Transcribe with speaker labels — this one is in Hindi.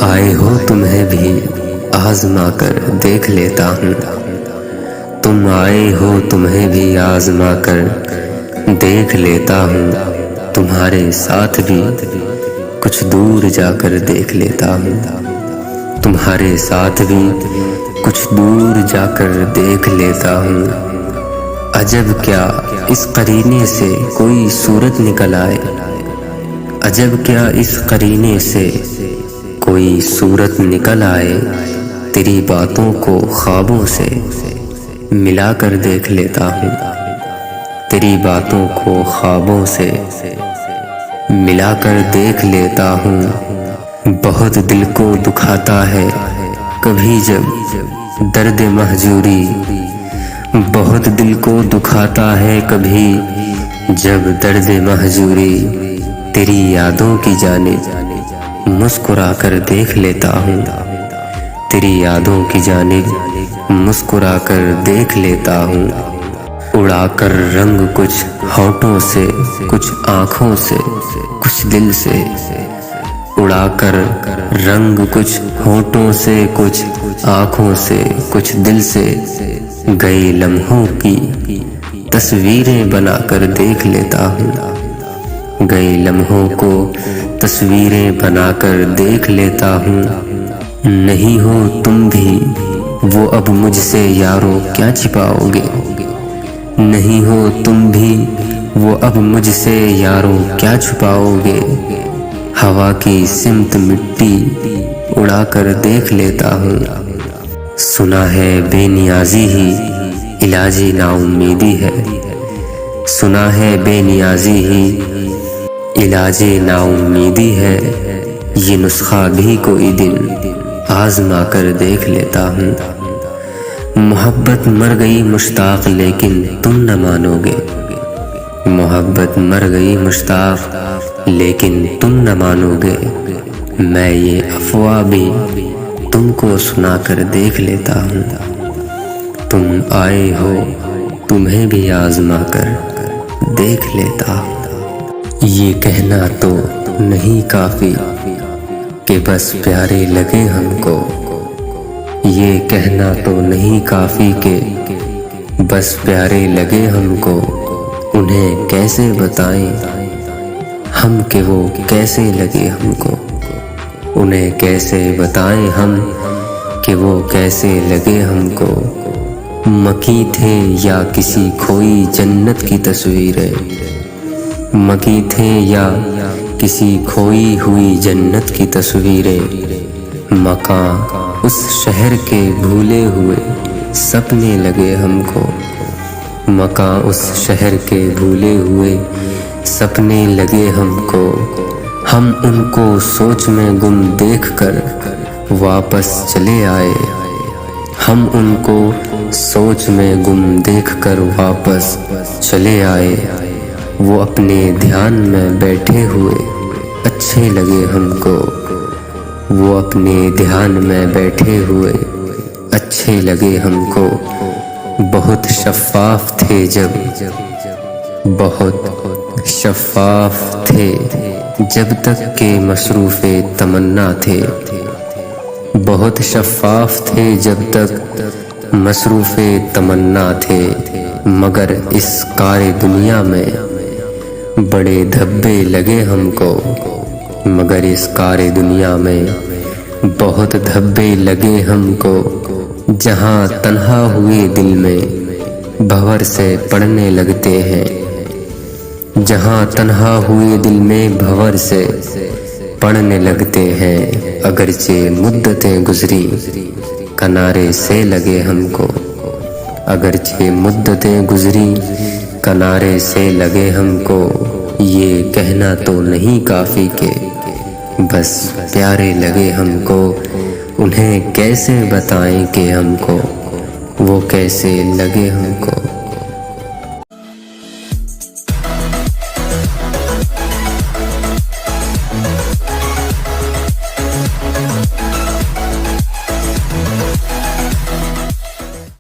Speaker 1: आए हो तुम्हें भी आजमा कर देख लेता हूँ। तुम आए हो तुम्हें भी आजमा कर देख लेता हूँ। तुम्हारे साथ भी कुछ दूर जाकर देख लेता हूँ। तुम्हारे साथ भी कुछ दूर जाकर देख लेता हूँ। अजब क्या इस करीने से कोई सूरत निकल आए। अजब क्या इस करीने से कोई सूरत निकल आए। तेरी बातों को ख्वाबों से मिलाकर देख लेता हूँ। तेरी बातों को ख्वाबों से मिलाकर देख लेता हूँ। बहुत दिल को दुखाता है कभी जब दर्द महजूरी। बहुत दिल को दुखाता है कभी जब दर्द महजूरी। तेरी यादों की जानिब मुस्कुरा कर देख लेता हूँ। तेरी यादों की जानिब मुस्कुरा कर देख लेता हूँ। उड़ाकर रंग कुछ होठों से कुछ आँखों से कुछ दिल से। उड़ाकर रंग कुछ होठों से कुछ आँखों से कुछ दिल से। गए लम्हों की तस्वीरें बनाकर देख लेता हूँ। गए लम्हों को तस्वीरें बनाकर देख लेता हूँ। नहीं हो तुम भी वो अब मुझसे यारो क्या छिपाओगे। नहीं हो तुम भी वो अब मुझसे यारो क्या छुपाओगे। हवा की सिमत मिट्टी उड़ाकर देख लेता हूँ। सुना है बेनियाजी ही इलाजी नाउम्मीदी है। सुना है बेनियाजी ही इलाजे नाउम्मीदी है। ये नुस्खा भी कोई दिन आजमा कर देख लेता हूँ। मोहब्बत मर गई मुश्ताक लेकिन तुम न मानोगे। मोहब्बत मर गई मुश्ताक लेकिन तुम न मानोगे। मैं ये अफवाह भी तुमको सुना कर देख लेता हूँ। तुम आए हो तुम्हें भी आजमा कर देख लेता हूँ। ये कहना तो नहीं काफी कि बस प्यारे लगे हमको। ये कहना तो नहीं काफी कि बस प्यारे लगे हमको। उन्हें कैसे बताएं हम कि वो कैसे लगे हमको। उन्हें कैसे बताएं हम कि वो कैसे लगे हमको। मकी थे या किसी खोई जन्नत की तस्वीरें। मकी थे या किसी खोई हुई जन्नत की तस्वीरें। मकां उस शहर के भूले हुए सपने लगे हमको। मकां उस शहर के भूले हुए सपने लगे हमको। हम उनको सोच में गुम देखकर वापस चले आए। हम उनको सोच में गुम देखकर वापस चले आए। वो अपने ध्यान में बैठे हुए अच्छे लगे हमको। वो अपने ध्यान में बैठे हुए अच्छे लगे हमको। बहुत शफ़ाफ़ थे जब बहुत शफ़ाफ़ थे जब तक के मसरूफ़े तमन्ना थे। बहुत शफ़ाफ़ थे जब तक मसरूफ़े तमन्ना थे। मगर इस कारी दुनिया में बड़े धब्बे लगे हमको। मगर इस कारी दुनिया में बहुत धब्बे लगे हमको। जहाँ तन्हा हुए दिल में भंवर से पड़ने लगते हैं। जहाँ तन्हा हुए दिल में भंवर से पड़ने लगते हैं। अगरचे मुद्दतें गुजरी किनारे से लगे हमको। अगरचे मुद्दतें गुजरी किनारे से लगे हमको। ये कहना तो नहीं काफ़ी के बस प्यारे लगे हमको। उन्हें कैसे बताएं कि हमको वो कैसे लगे हमको।